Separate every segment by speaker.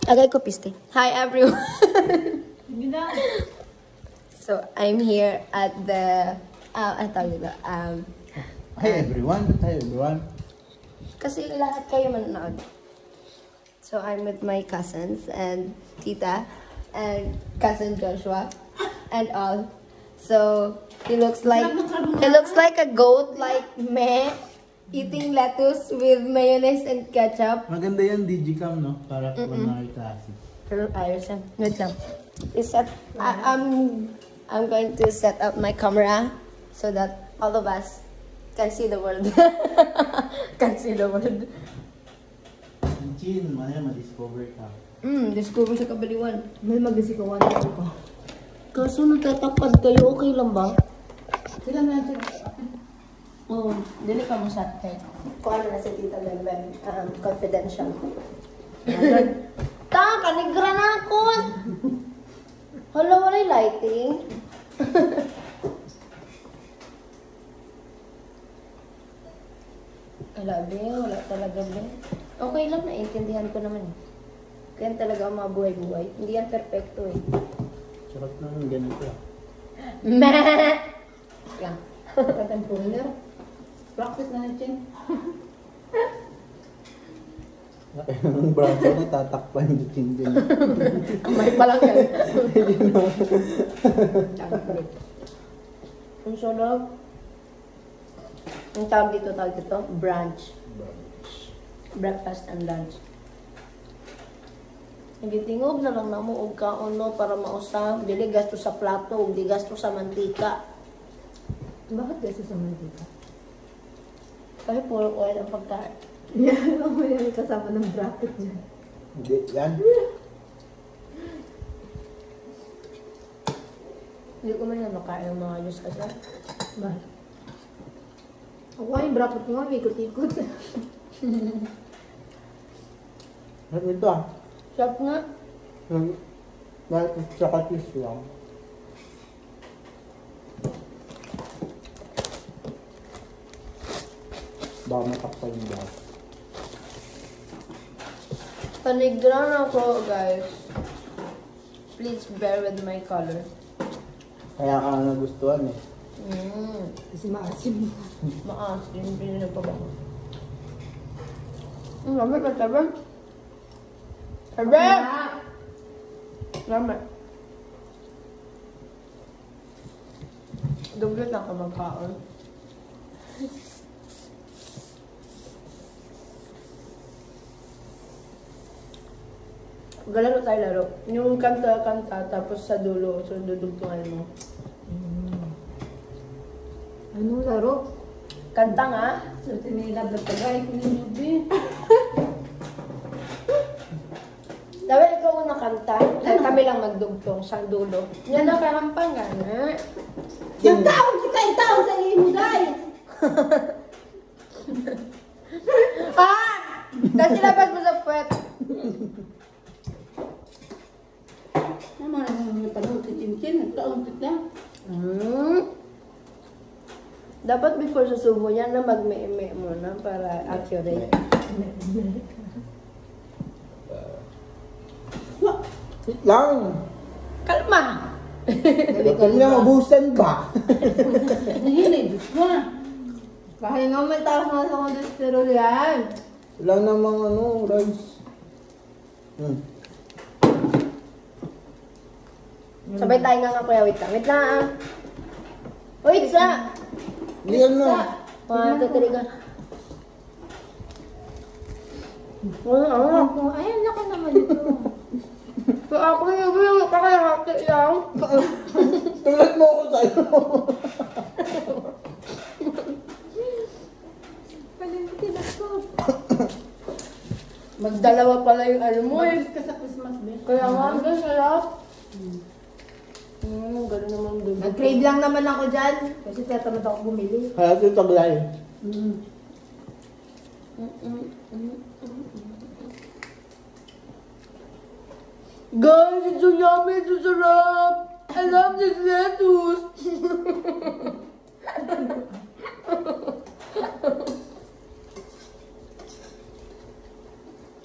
Speaker 1: Agay ko piste. Hi everyone. So I'm here at the ang tawag dito.
Speaker 2: Hi everyone. Hi everyone.
Speaker 1: Kasi lahat kayo manonood. So I'm with my cousins and tita and cousin Joshua and all. So he looks like a goat like me eating lettuce with mayonnaise and ketchup.
Speaker 2: Maganda yan, Digicam, no? Para kung nakita kasi.
Speaker 1: Pero ayos yan. Wait lang. I'm going to set up my camera so that all of us can see the world. Can see the world.
Speaker 2: Chin, maya ma-discover ka.
Speaker 1: Discover sa kabaliwan. May mag-disikawan ko. Kaso natatakad kayo, okay lang ba?
Speaker 3: Sila natin.
Speaker 1: Oo. Dili ka mo sa atin. Kung ano na si Tita Belben. Confidential. Ta, kanigra na ako! Hala, wala'y lighting. Wala talaga be. Okay lang, naiintindihan ko naman. Kaya talaga ang mga buhay-buhay. Hindi yan perfecto eh.
Speaker 2: Sarap naman ganito.
Speaker 1: Meh! Yan.
Speaker 3: Contemporary. Practice na natin.
Speaker 2: Ang braso na tatakpan yung chin din.
Speaker 1: Kamay pa lang yan. Ang sarap. Ang tawag dito, brunch. Breakfast and lunch. Nagitingog na lang na mo og kaon no para mausap. Dili gasto sa plato, ug di gasto sa mantika.
Speaker 3: Bakit kasi sa mantika?
Speaker 1: Kasi puro oil ang pagkain.
Speaker 3: Yan, ako yan kasama ng bracket dyan.
Speaker 2: Hindi, yan.
Speaker 1: Hindi ko man yan makain ng mga juice kasi.
Speaker 3: Bakit? Ako yung bracket ko nga, ikot-ikot.
Speaker 2: Sarap ito ah.
Speaker 1: Sarap nga.
Speaker 2: Dahil sa katis lang. Baka matakpan yung dahil.
Speaker 1: Panigran ako, guys. Please bear with my color.
Speaker 2: Kaya ka nagustuhan eh.
Speaker 3: Kasi maasim.
Speaker 1: Maasim, hindi na pa ba? Lamit na tabi. Tabi! Lamit. Duglit lang ka magkaon. Galaro tayo laro. Yung kanta-kanta, tapos sa dulo, so dudugtungan mo.
Speaker 3: Anong laro?
Speaker 1: Kanta nga.
Speaker 3: So, tinilab na tagay ko ng lubi.
Speaker 1: Dapat ikaw una kanta. Kaya kami lang magdugtong sa dulo. Yan ang kahampang gana.
Speaker 3: Yung taon kita, itaon sa iyo mo, guys!
Speaker 1: Tapos ilabas mo sa puwet.
Speaker 3: Naman ang panahon si Chin-Chin, nagtaon kita.
Speaker 1: Dapat before susubo yan na magme-eme muna para accurate.
Speaker 2: Wait lang!
Speaker 1: Kalma!
Speaker 2: Huwag niya mabusan ba?
Speaker 3: Nahilay, Diyos ko na.
Speaker 1: Kahit nga may taas na sa kolesterol yan.
Speaker 2: Wala namang rice.
Speaker 1: Sabay tayo nga kuya. Wait lang. Wait lang Wait sa!
Speaker 2: Hindi yan na.
Speaker 1: Tataligan.
Speaker 3: Ayan, laki naman ito.
Speaker 1: So ako yung kakayahati lang.
Speaker 2: Tulad mo ako sa'yo.
Speaker 3: Palintin ako.
Speaker 1: Magdalawa pala yung ano mo eh.
Speaker 3: Mag-kiss ka sa Christmas, be.
Speaker 1: Kaya nga, ang sarap. Gano'n naman doon.
Speaker 3: Nag-crave lang naman ako dyan. Kasi tatamad ako bumili.
Speaker 2: Kaya ito taglay.
Speaker 1: Guys, it's so yummy, it's so sarap. I love this lettuce.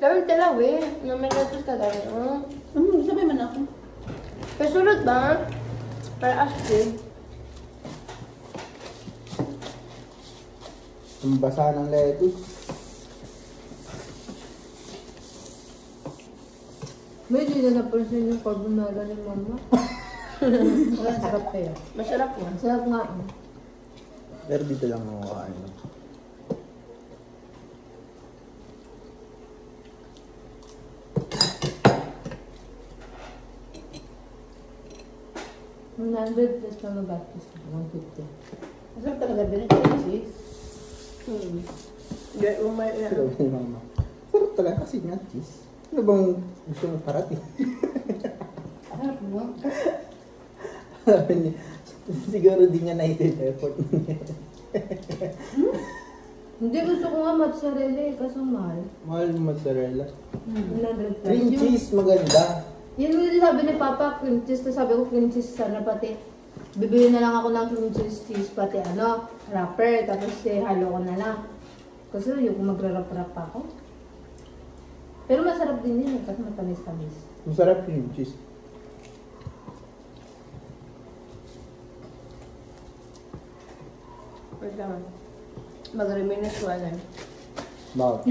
Speaker 1: Gawin talawi. Na may lettuce ka gawin.
Speaker 3: Sabay man ako.
Speaker 1: Kasunod ba? Para astig.
Speaker 2: Ang basa ng lettuce.
Speaker 3: Medyo na napansin yung carbonara ni Mama. Ang sarap kaya.
Speaker 1: Masarap nga.
Speaker 3: Sarap nga.
Speaker 2: Pero dito lang ako kain.
Speaker 3: $100 plus na magastos. 150. Masarap talaga din yung cheese.
Speaker 1: Hindi, umay na.
Speaker 2: Pero ni mama. Sarap talaga kasi nga cheese. Ano bang gusto mong parating?
Speaker 3: Sarap mo.
Speaker 2: Sabi niya, siguro di niya na-hit effort niya.
Speaker 3: Hindi, gusto ko nga mozzarella eh, kaso mahal.
Speaker 2: Mahal yung mozzarella.
Speaker 3: 100 plus.
Speaker 2: Cream cheese, maganda.
Speaker 3: Yun yung sabi ni Papa, cream cheese. Tapos sabi ko, cream cheese sana pati. Bibili na lang ako ng cream cheese pati wrapper. Tapos halo ko na lang. Kasi yung magra-wrap pa ako. Pero masarap din yun kasi matamis-tamis.
Speaker 2: Masarap cream cheese.
Speaker 1: Wait lang. Mag-reminis ko lang.
Speaker 2: Bakit?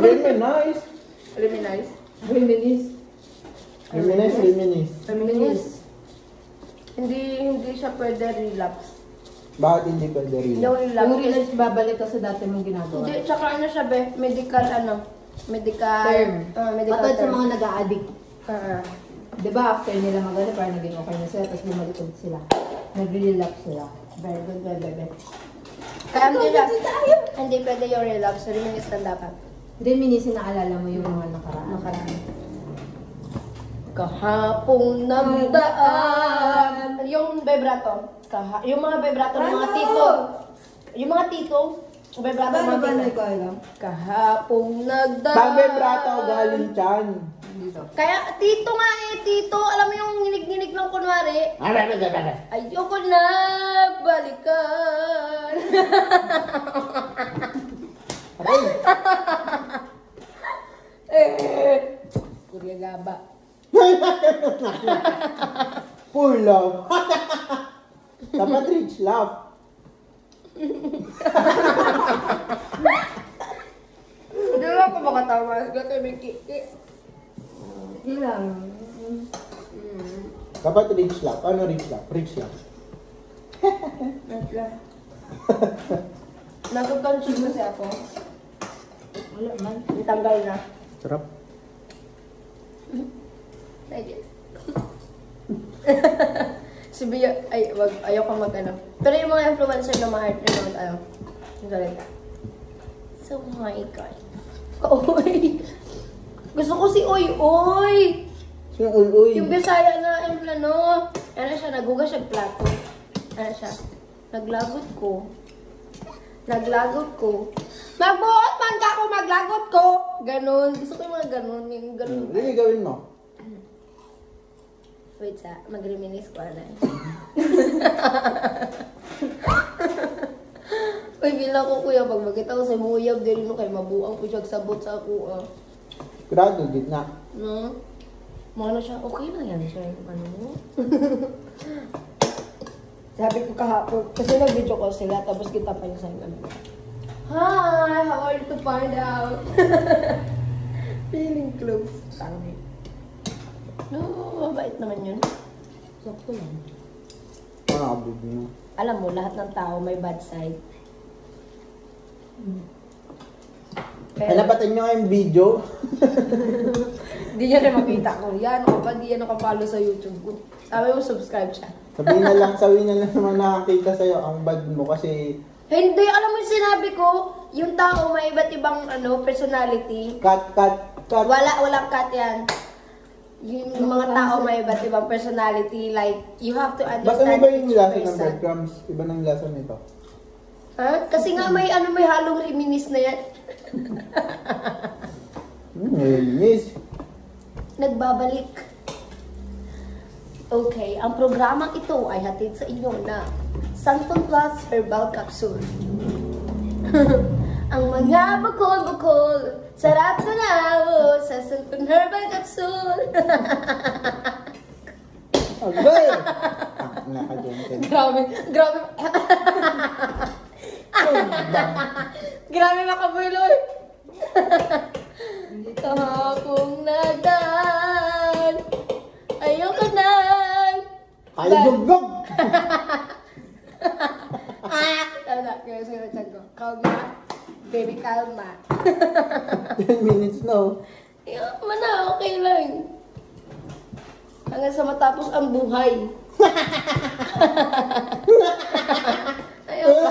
Speaker 2: Very nice.
Speaker 1: Reminis?
Speaker 3: Reminis.
Speaker 2: Reminis.
Speaker 1: Reminis. Hindi siya pwede relapse.
Speaker 2: Bakit hindi pwede rin?
Speaker 1: No
Speaker 3: Yung
Speaker 1: relapse.
Speaker 3: relax babalik ka sa dati mong ginagawa.
Speaker 1: Hindi, tsaka ano siya be, medical medical
Speaker 3: Term.
Speaker 1: medical
Speaker 3: Katulad sa
Speaker 1: term.
Speaker 3: mga nag-a-addict.
Speaker 1: Ah,
Speaker 3: Diba after nila magano parang naging okay na sila tapos bumalik ulit sila. Nag-relapse sila.
Speaker 1: very good, very. Kaya hindi pwede yung relapse. Reminis lang dapat.
Speaker 3: Reminis na alala mo yung mga nakaraan.
Speaker 1: Nakaraan. Kahapong nagdaan. Yung vibrato. Yung mga vibrato ng mga tito. Yung mga tito. Vibrato ng mga tito.
Speaker 3: alam?
Speaker 1: Kahapong nagdaan.
Speaker 2: Bagay brato, galing chan.
Speaker 1: Kaya tito nga tito. Alam mo yung nginig-nginig lang kunwari. Ayoko na balikan.
Speaker 2: Aray!
Speaker 1: Kurya gaba.
Speaker 2: Full love. Dapat rich love.
Speaker 1: Hindi lang ako makatawa. Gato may kiki.
Speaker 3: Ilang.
Speaker 2: Dapat rich love. Ano rich love? Rich love.
Speaker 1: Nag-conscious kasi ako.
Speaker 3: Wala man.
Speaker 1: Itanggal na.
Speaker 2: Sarap.
Speaker 1: Like this. Si Bia, ayoko mag-ano. Pero yung mga influencer na mga art na yung salita. So, my God. Oy! Gusto ko si Oy Oy!
Speaker 2: Sino uy?
Speaker 1: Yung Bisaya na, ano siya, nagugas siya plato. Ano siya, naglagot ko. Magbuot man ka kung maglagot ko! Ganon. Gusto ko yung mga ganon. Yung ganon.
Speaker 2: Hindi gawin mo.
Speaker 1: Wait sa, mag-reminis ko na. Uy, bilang ko kuya, pag magkita ko sa muyab, din mo kay mabuang po siya sabot sa ako.
Speaker 2: Grado, gitna.
Speaker 1: No? Mga siya, okay na yan siya. Ano? Sabi ko kahapon, kasi nag-video call sila, tapos kita pa yung sign kami. Hi! How are you to find out? Feeling close. Tangi. No, mabait naman yun.
Speaker 3: Sakto lang.
Speaker 2: Makakabig mo.
Speaker 1: Alam mo, lahat ng tao may bad side.
Speaker 2: Napatan nyo nga yung video.
Speaker 1: Hindi niya rin makita ko. Yan, kapag di yan nakapalo sa YouTube ko. Sabi mo, subscribe siya.
Speaker 2: Sabihin na lang naman nakakita sa'yo ang bad mo kasi
Speaker 1: Hindi, alam mo yung sinabi ko, yung tao may iba't ibang personality.
Speaker 2: cut.
Speaker 1: Walang cut yan. Yung mga tao may iba't ibang personality. Like, you have to
Speaker 2: Ba't
Speaker 1: understand
Speaker 2: ano ba yung
Speaker 1: each
Speaker 2: lasa ng
Speaker 1: person.
Speaker 2: breadcrumbs? Iba ng lasa nito.
Speaker 1: Ha? Kasi nga may halong reminis na yan.
Speaker 2: Yes.
Speaker 1: Nagbabalik. Okay, ang programang ito ay hatid sa inyo na Santon Plus Herbal Capsule. Ang mga bukol-bukol Sarap na labo sa Sultan Herbal Capsule.
Speaker 2: Agay! Nakagente.
Speaker 1: Grabe. Grabe makabuloy. Kahapong nagdaan, ayoko na.
Speaker 2: Ay, gugog!
Speaker 1: Tama, kaya sinatag ko. Kalma. Baby, kalma.
Speaker 2: 10 minutes now.
Speaker 1: Ayoko na, okay lang. Hanggang sa matapos ang buhay. Ayoko.